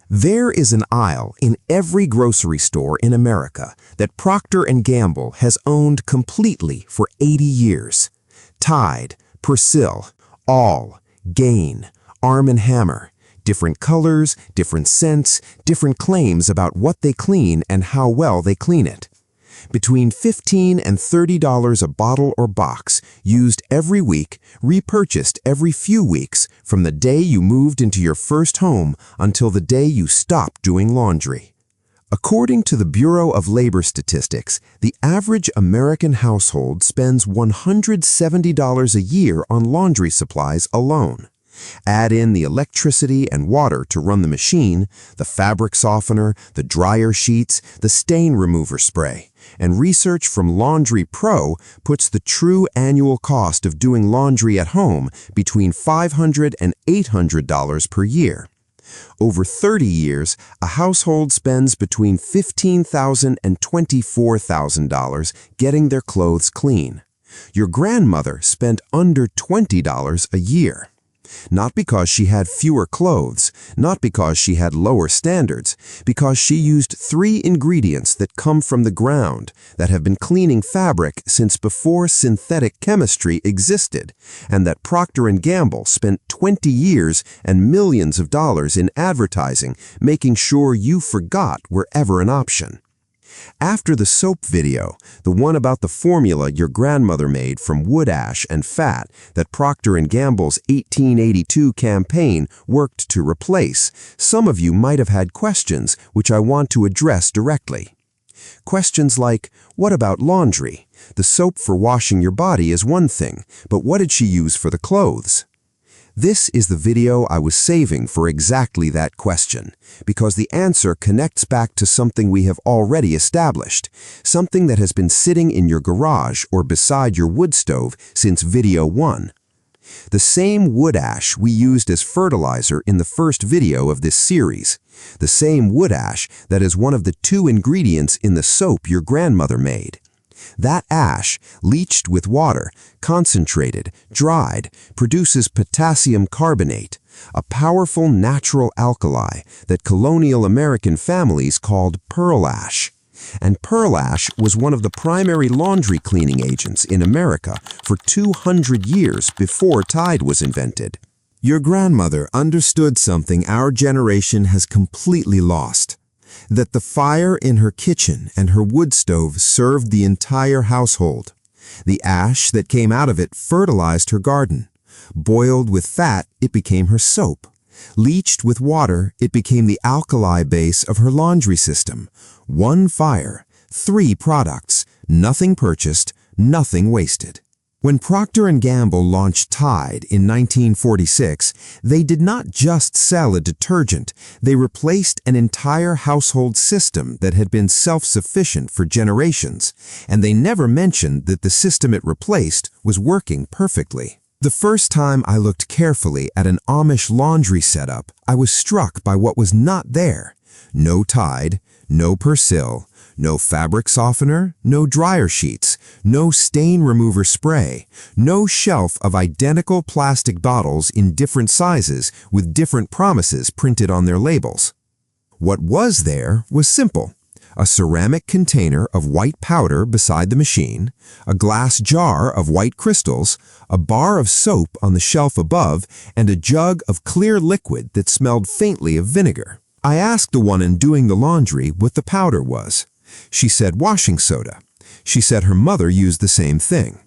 There is an aisle in every grocery store in America that Procter Gamble has owned completely for 80 years. Tide, Persil, All, Gain, Arm & Hammer. Different colors, different scents, different claims about what they clean and how well they clean it. Between $15 and $30 a bottle or box, used every week, repurchased every few weeks, from the day you moved into your first home until the day you stopped doing laundry. According to the Bureau of Labor Statistics, the average American household spends $170 a year on laundry supplies alone. Add in the electricity and water to run the machine, the fabric softener, the dryer sheets, the stain remover spray, and research from Laundry Pro puts the true annual cost of doing laundry at home between $500 and $800 per year. Over 30 years, a household spends between $15,000 and $24,000 getting their clothes clean. Your grandmother spent under $20 a year. Not because she had fewer clothes, not because she had lower standards, because she used 3 ingredients that come from the ground, that have been cleaning fabric since before synthetic chemistry existed, and that Procter & Gamble spent 20 years and millions of dollars in advertising, making sure you forgot were ever an option. After the soap video, the one about the formula your grandmother made from wood ash and fat that Procter & Gamble's 1882 campaign worked to replace, some of you might have had questions which I want to address directly. Questions like, what about laundry? The soap for washing your body is one thing, but what did she use for the clothes? This is the video I was saving for exactly that question, because the answer connects back to something we have already established, something that has been sitting in your garage or beside your wood stove since video 1. The same wood ash we used as fertilizer in the first video of this series, the same wood ash that is one of the 2 ingredients in the soap your grandmother made. That ash, leached with water, concentrated, dried, produces potassium carbonate, a powerful natural alkali that colonial American families called pearl ash. And pearl ash was one of the primary laundry cleaning agents in America for 200 years before Tide was invented. Your grandmother understood something our generation has completely lost. That the fire in her kitchen and her wood stove served the entire household. The ash that came out of it fertilized her garden. Boiled with fat, it became her soap. Leached with water, it became the alkali base of her laundry system. 1 fire, 3 products, nothing purchased, nothing wasted. When Procter & Gamble launched Tide in 1946, they did not just sell a detergent, they replaced an entire household system that had been self-sufficient for generations, and they never mentioned that the system it replaced was working perfectly. The first time I looked carefully at an Amish laundry setup, I was struck by what was not there. No Tide, no Persil, no fabric softener, no dryer sheets, no stain remover spray, no shelf of identical plastic bottles in different sizes with different promises printed on their labels. What was there was simple. A ceramic container of white powder beside the machine, a glass jar of white crystals, a bar of soap on the shelf above, and a jug of clear liquid that smelled faintly of vinegar. I asked the woman doing the laundry what the powder was. She said washing soda. She said her mother used the same thing.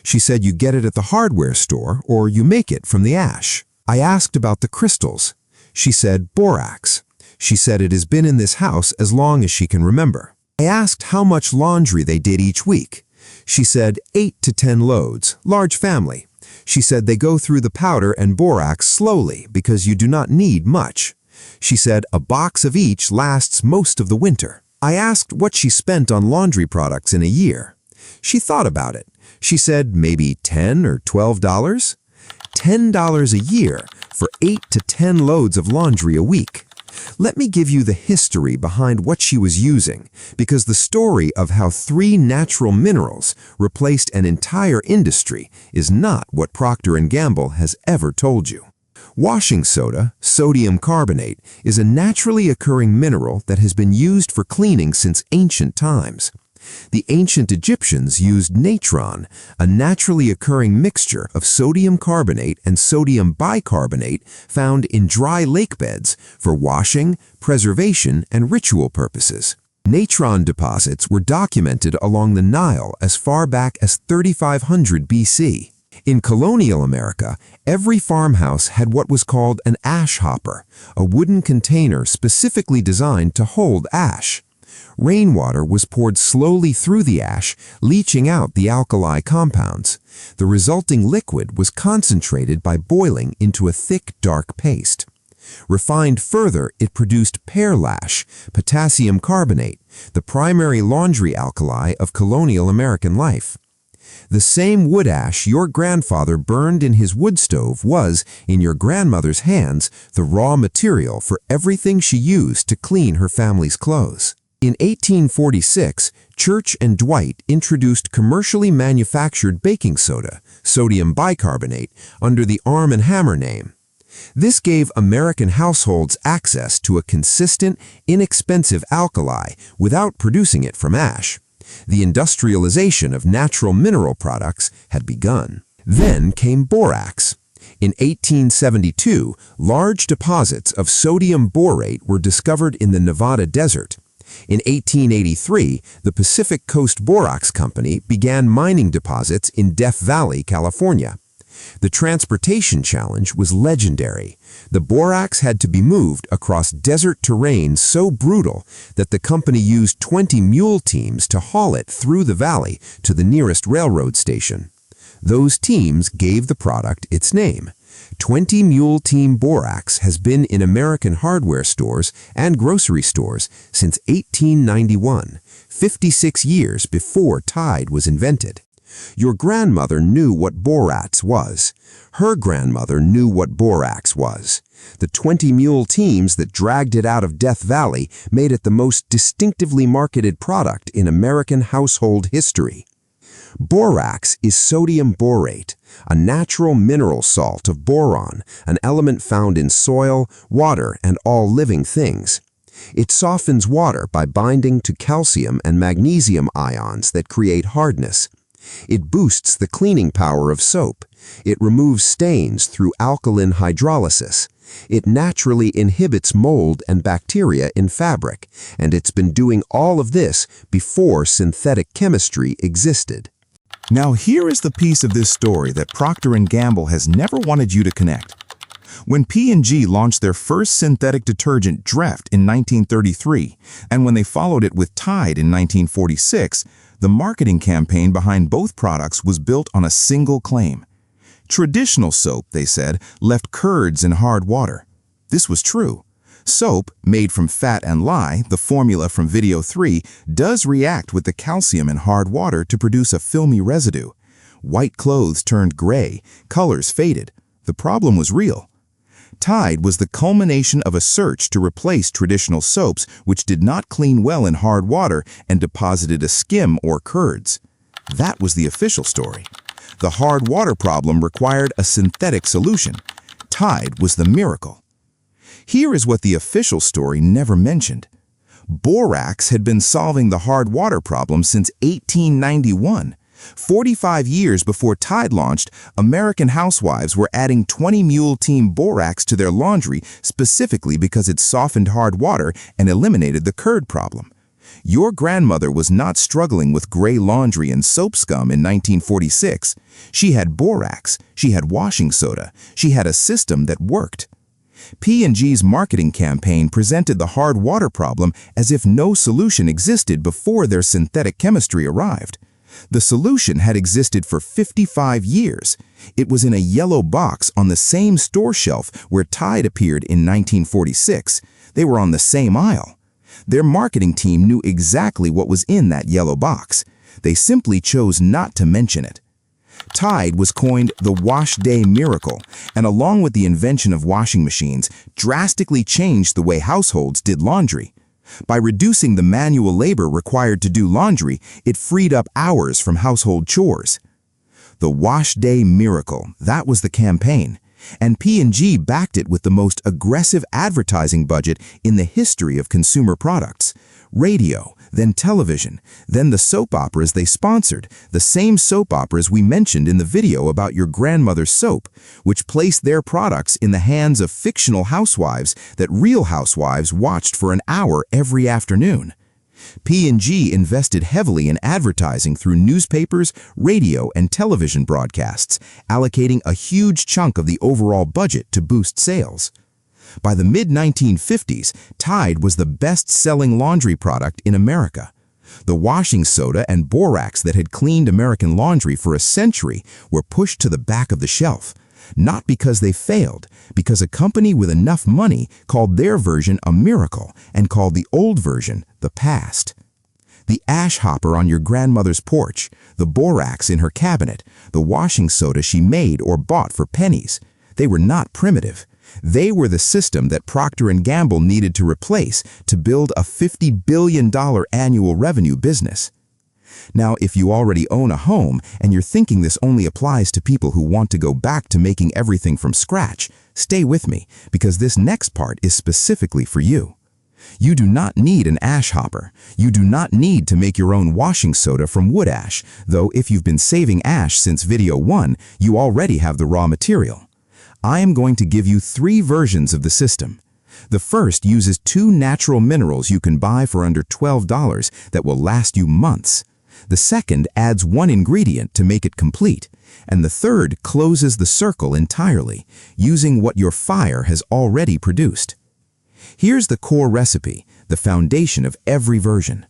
She said you get it at the hardware store or you make it from the ash. I asked about the crystals. She said borax. She said it has been in this house as long as she can remember. I asked how much laundry they did each week. She said 8 to 10 loads, large family. She said they go through the powder and borax slowly because you do not need much. She said a box of each lasts most of the winter. I asked what she spent on laundry products in a year. She thought about it. She said maybe $10 or $12. $10 a year for 8 to 10 loads of laundry a week. Let me give you the history behind what she was using, because the story of how 3 natural minerals replaced an entire industry is not what Procter & Gamble has ever told you. Washing soda, sodium carbonate, is a naturally occurring mineral that has been used for cleaning since ancient times. The ancient Egyptians used natron, a naturally occurring mixture of sodium carbonate and sodium bicarbonate found in dry lake beds for washing, preservation, and ritual purposes. Natron deposits were documented along the Nile as far back as 3500 BC. In colonial America, every farmhouse had what was called an ash hopper, a wooden container specifically designed to hold ash. Rainwater was poured slowly through the ash, leaching out the alkali compounds. The resulting liquid was concentrated by boiling into a thick, dark paste. Refined further, it produced pearlash, potassium carbonate, the primary laundry alkali of colonial American life. The same wood ash your grandfather burned in his wood stove was, in your grandmother's hands, the raw material for everything she used to clean her family's clothes. In 1846, Church and Dwight introduced commercially manufactured baking soda, sodium bicarbonate, under the Arm & Hammer name. This gave American households access to a consistent, inexpensive alkali without producing it from ash. The industrialization of natural mineral products had begun. Then came borax. In 1872, large deposits of sodium borate were discovered in the Nevada desert. In 1883, the Pacific Coast Borax Company began mining deposits in Death Valley, California. The transportation challenge was legendary. The borax had to be moved across desert terrain so brutal that the company used 20 mule teams to haul it through the valley to the nearest railroad station. Those teams gave the product its name. 20 Mule Team Borax has been in American hardware stores and grocery stores since 1891, 56 years before Tide was invented. Your grandmother knew what borax was. Her grandmother knew what borax was. The 20 mule teams that dragged it out of Death Valley made it the most distinctively marketed product in American household history. Borax is sodium borate, a natural mineral salt of boron, an element found in soil, water, and all living things. It softens water by binding to calcium and magnesium ions that create hardness. It boosts the cleaning power of soap. It removes stains through alkaline hydrolysis. It naturally inhibits mold and bacteria in fabric, and it's been doing all of this before synthetic chemistry existed. Now here is the piece of this story that Procter & Gamble has never wanted you to connect. When P&G launched their first synthetic detergent, Dreft, in 1933, and when they followed it with Tide in 1946, the marketing campaign behind both products was built on a single claim. Traditional soap, they said, left curds in hard water. This was true. Soap, made from fat and lye, the formula from Video 3, does react with the calcium in hard water to produce a filmy residue. White clothes turned gray, colors faded. The problem was real. Tide was the culmination of a search to replace traditional soaps which did not clean well in hard water and deposited a skim or curds. That was the official story. The hard water problem required a synthetic solution. Tide was the miracle. Here is what the official story never mentioned. Borax had been solving the hard water problem since 1891. 45 years before Tide launched, American housewives were adding 20 Mule Team Borax to their laundry specifically because it softened hard water and eliminated the curd problem. Your grandmother was not struggling with gray laundry and soap scum in 1946. She had borax, she had washing soda, she had a system that worked. P&G's marketing campaign presented the hard water problem as if no solution existed before their synthetic chemistry arrived. The solution had existed for 55 years. It was in a yellow box on the same store shelf where Tide appeared in 1946. They were on the same aisle. Their marketing team knew exactly what was in that yellow box. They simply chose not to mention it. Tide was coined the Wash Day Miracle, and along with the invention of washing machines, drastically changed the way households did laundry. By reducing the manual labor required to do laundry, it freed up hours from household chores. The Wash Day Miracle, that was the campaign. And P&G backed it with the most aggressive advertising budget in the history of consumer products. Radio, then television, then the soap operas they sponsored, the same soap operas we mentioned in the video about your grandmother's soap, which placed their products in the hands of fictional housewives that real housewives watched for an hour every afternoon. P&G invested heavily in advertising through newspapers, radio, and television broadcasts, allocating a huge chunk of the overall budget to boost sales. By the mid-1950s, Tide was the best-selling laundry product in America. The washing soda and Borax that had cleaned American laundry for a century were pushed to the back of the shelf. Not because they failed, because a company with enough money called their version a miracle and called the old version the past. The ash hopper on your grandmother's porch, the Borax in her cabinet, the washing soda she made or bought for pennies. They were not primitive. They were the system that Procter Gamble needed to replace to build a $50 billion annual revenue business. Now, if you already own a home and you're thinking this only applies to people who want to go back to making everything from scratch, stay with me, because this next part is specifically for you. You do not need an ash hopper. You do not need to make your own washing soda from wood ash, though if you've been saving ash since video 1, you already have the raw material. I am going to give you 3 versions of the system. The first uses 2 natural minerals you can buy for under $12 that will last you months. The second adds 1 ingredient to make it complete. And the third closes the circle entirely, using what your fire has already produced. Here's the core recipe, the foundation of every version.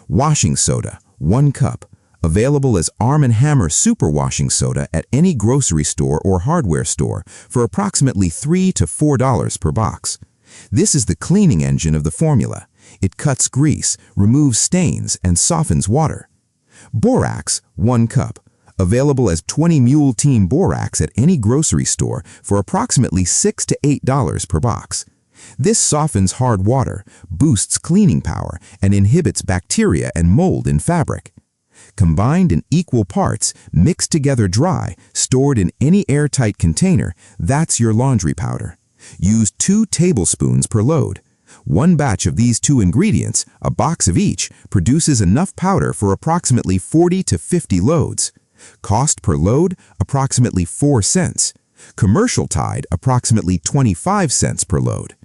Washing soda, 1 cup. Available as Arm & Hammer Super Washing Soda at any grocery store or hardware store for approximately $3 to $4 per box. This is the cleaning engine of the formula. It cuts grease, removes stains, and softens water. Borax, 1 cup. Available as 20 Mule Team Borax at any grocery store for approximately $6 to $8 per box. This softens hard water, boosts cleaning power, and inhibits bacteria and mold in fabric. Combined in equal parts, mixed together dry, stored in any airtight container, that's your laundry powder. Use 2 tablespoons per load. 1 batch of these 2 ingredients, a box of each, produces enough powder for approximately 40 to 50 loads. Cost per load, approximately 4 cents. Commercial Tide, approximately 25 cents per load.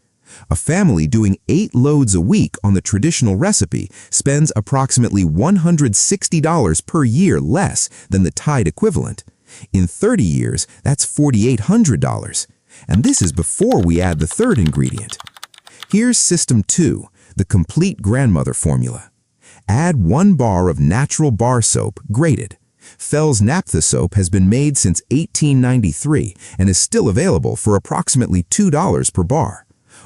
A family doing 8 loads a week on the traditional recipe spends approximately $160 per year less than the Tide equivalent. In 30 years, that's $4,800. And this is before we add the third ingredient. Here's System 2, the complete grandmother formula. Add 1 bar of natural bar soap, grated. Fell's Naphtha soap has been made since 1893 and is still available for approximately $2 per bar.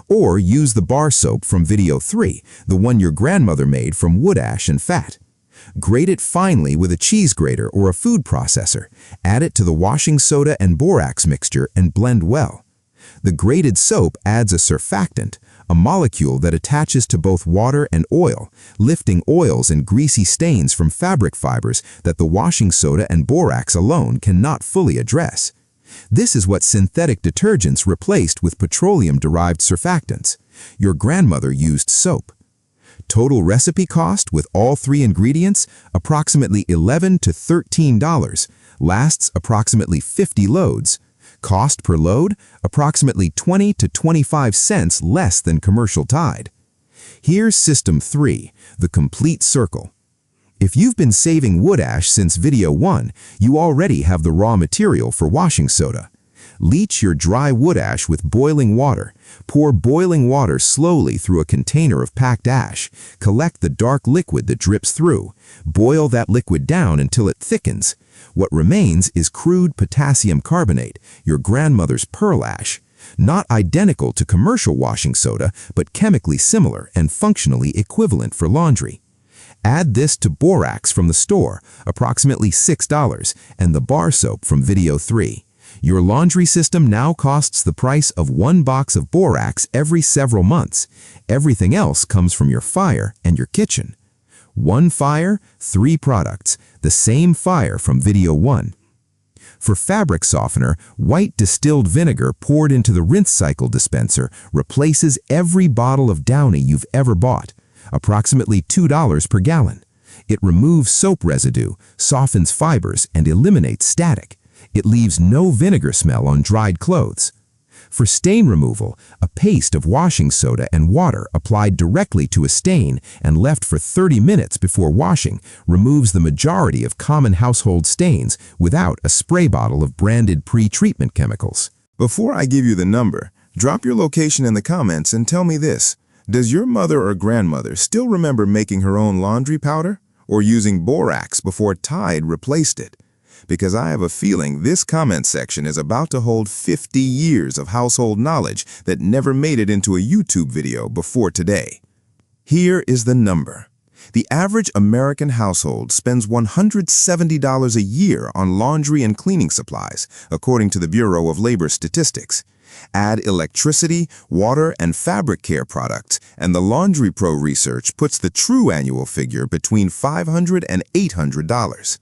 Or use the bar soap from video 3, the one your grandmother made from wood ash and fat. Grate it finely with a cheese grater or a food processor. Add it to the washing soda and Borax mixture and blend well. The grated soap adds a surfactant, a molecule that attaches to both water and oil, lifting oils and greasy stains from fabric fibers that the washing soda and Borax alone cannot fully address. This is what synthetic detergents replaced with petroleum-derived surfactants. Your grandmother used soap. Total recipe cost with all 3 ingredients, approximately $11 to $13. Lasts approximately 50 loads. Cost per load, approximately 20 to 25 cents less than commercial Tide. Here's System 3, the complete circle. If you've been saving wood ash since video 1, you already have the raw material for washing soda. Leach your dry wood ash with boiling water. Pour boiling water slowly through a container of packed ash. Collect the dark liquid that drips through. Boil that liquid down until it thickens. What remains is crude potassium carbonate, your grandmother's pearl ash. Not identical to commercial washing soda, but chemically similar and functionally equivalent for laundry. Add this to Borax from the store, approximately $6, and the bar soap from video 3. Your laundry system now costs the price of 1 box of Borax every several months. Everything else comes from your fire and your kitchen. 1 fire, 3 products, the same fire from video 1. For fabric softener, white distilled vinegar poured into the rinse cycle dispenser replaces every bottle of Downy you've ever bought, approximately $2 per gallon. It removes soap residue, softens fibers, and eliminates static. It leaves no vinegar smell on dried clothes. For stain removal, a paste of washing soda and water applied directly to a stain and left for 30 minutes before washing removes the majority of common household stains without a spray bottle of branded pre-treatment chemicals. Before I give you the number, drop your location in the comments and tell me this. Does your mother or grandmother still remember making her own laundry powder or using Borax before Tide replaced it? Because I have a feeling this comment section is about to hold 50 years of household knowledge that never made it into a YouTube video before today. Here is the number. The average American household spends $170 a year on laundry and cleaning supplies, according to the Bureau of Labor Statistics. Add electricity, water, and fabric care products, and the Laundry Pro research puts the true annual figure between $500 and $800.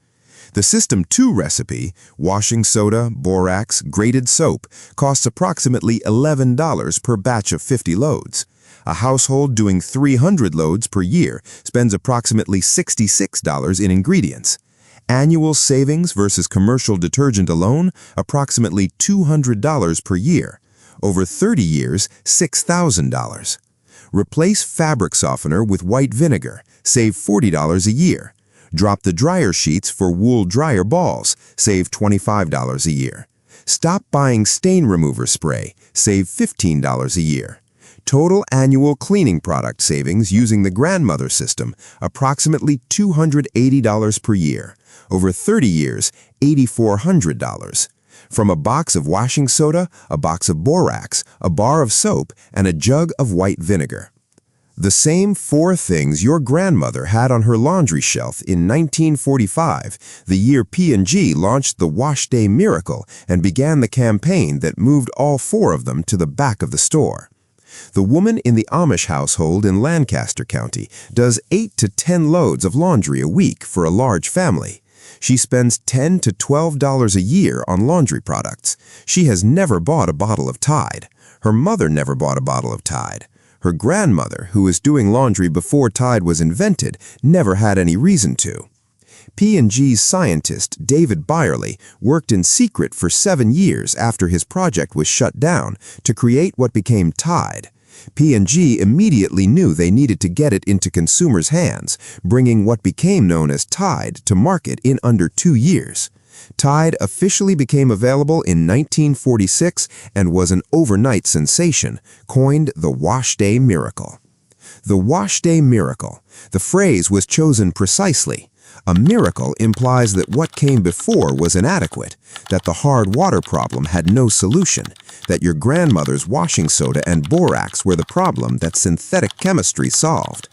The System 2 recipe, washing soda, borax, grated soap, costs approximately $11 per batch of 50 loads. A household doing 300 loads per year spends approximately $66 in ingredients. Annual savings versus commercial detergent alone, approximately $200 per year. Over 30 years, $6,000. Replace fabric softener with white vinegar, save $40 a year. Drop the dryer sheets for wool dryer balls, save $25 a year. Stop buying stain remover spray, save $15 a year. Total annual cleaning product savings using the grandmother system, approximately $280 per year. Over 30 years, $8,400. From a box of washing soda, a box of borax, a bar of soap, and a jug of white vinegar. The same 4 things your grandmother had on her laundry shelf in 1945, the year P&G launched the Wash Day Miracle and began the campaign that moved all 4 of them to the back of the store. The woman in the Amish household in Lancaster County does 8 to 10 loads of laundry a week for a large family. She spends $10 to $12 a year on laundry products. She has never bought a bottle of Tide. Her mother never bought a bottle of Tide. Her grandmother, who was doing laundry before Tide was invented, never had any reason to. P&G's scientist, David Byerly, worked in secret for 7 years after his project was shut down to create what became Tide. P&G immediately knew they needed to get it into consumers' hands, bringing what became known as Tide to market in under 2 years. Tide officially became available in 1946 and was an overnight sensation, coined the Wash Day Miracle. The Wash Day Miracle. The phrase was chosen precisely. A miracle implies that what came before was inadequate, that the hard water problem had no solution, that your grandmother's washing soda and borax were the problem that synthetic chemistry solved.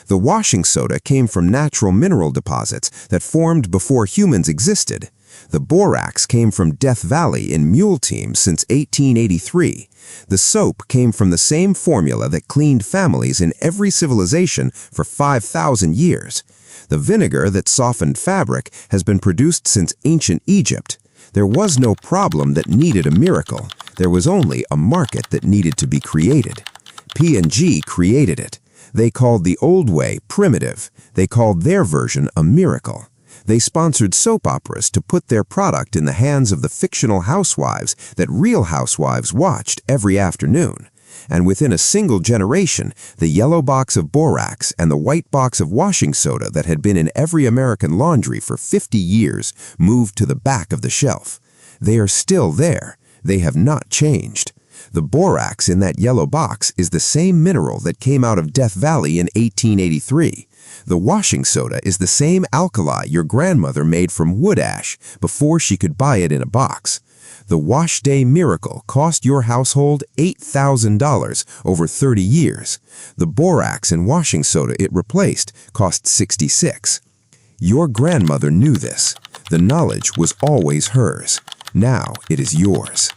The washing soda came from natural mineral deposits that formed before humans existed. The borax came from Death Valley in mule teams since 1883. The soap came from the same formula that cleaned families in every civilization for 5,000 years. The vinegar that softened fabric has been produced since ancient Egypt. There was no problem that needed a miracle. There was only a market that needed to be created. P&G created it. They called the old way primitive. They called their version a miracle. They sponsored soap operas to put their product in the hands of the fictional housewives that real housewives watched every afternoon. And within a single generation, the yellow box of borax and the white box of washing soda that had been in every American laundry for 50 years moved to the back of the shelf. They are still there. They have not changed. The borax in that yellow box is the same mineral that came out of Death Valley in 1883. The washing soda is the same alkali your grandmother made from wood ash before she could buy it in a box. The Wash Day Miracle cost your household $8,000 over 30 years. The borax and washing soda it replaced cost $66. Your grandmother knew this. The knowledge was always hers. Now it is yours.